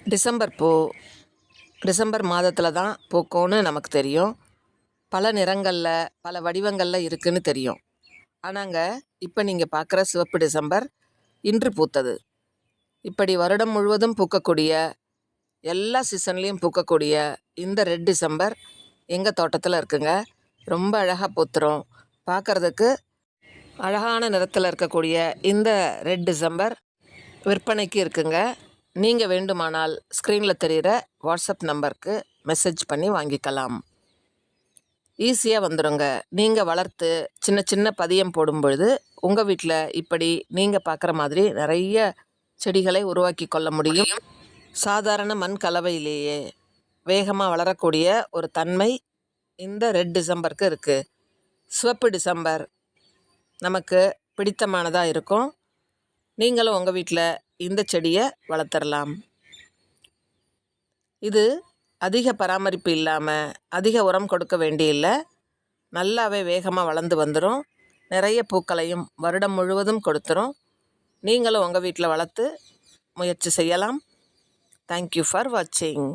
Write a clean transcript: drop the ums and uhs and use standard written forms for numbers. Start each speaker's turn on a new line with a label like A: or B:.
A: December பூ December மாதத்தில் தான் பூக்கும்னு நமக்கு தெரியும். பல நிறங்களில் பல வடிவங்களில் இருக்குதுன்னு தெரியும். ஆனாங்க இப்போ நீங்கள் பார்க்குற சிவப்பு டிசம்பர் இன்று பூத்தது. இப்படி வருடம் முழுவதும் பூக்கக்கூடிய, எல்லா சீசன்லேயும் பூக்கக்கூடிய இந்த ரெட் டிசம்பர் எங்கள் தோட்டத்தில் இருக்குங்க. ரொம்ப அழகாக பூத்துரும். பார்க்குறதுக்கு அழகான நிறத்தில் இருக்கக்கூடிய இந்த ரெட் டிசம்பர் விற்பனைக்கு இருக்குங்க. நீங்கள் வேண்டுமானால் ஸ்க்ரீனில் தெரிகிற வாட்ஸ்அப் நம்பருக்கு மெசேஜ் பண்ணி வாங்கிக்கலாம். ஈஸியாக வந்துடுங்க. நீங்கள் வளர்த்து சின்ன சின்ன பதியம் போடும் பொழுது உங்கள் வீட்டில் இப்படி நீங்கள் பார்க்குற மாதிரி நிறைய செடிகளை உருவாக்கி கொள்ள முடியும். சாதாரண மண் கலவையிலேயே வேகமாக வளரக்கூடிய ஒரு தன்மை இந்த ரெட் டிசம்பருக்கு இருக்குது. சிவப்பு டிசம்பர் நமக்கு பிடித்தமானதாக இருக்கும். நீங்களும் உங்கள் வீட்டில் இந்த செடியை வளர்த்துடலாம். இது அதிக பராமரிப்பு இல்லாமல் அதிக உரம் கொடுக்க வேண்டியில்லை. நல்லாவே வேகமாக வளர்ந்து வந்துடும். நிறைய பூக்களையும் வருடம் முழுவதும் கொடுத்துரும். நீங்களும் உங்கள் வீட்டில் வளர்த்து முயற்சி செய்யலாம். தேங்க்யூ ஃபார் வாட்சிங்.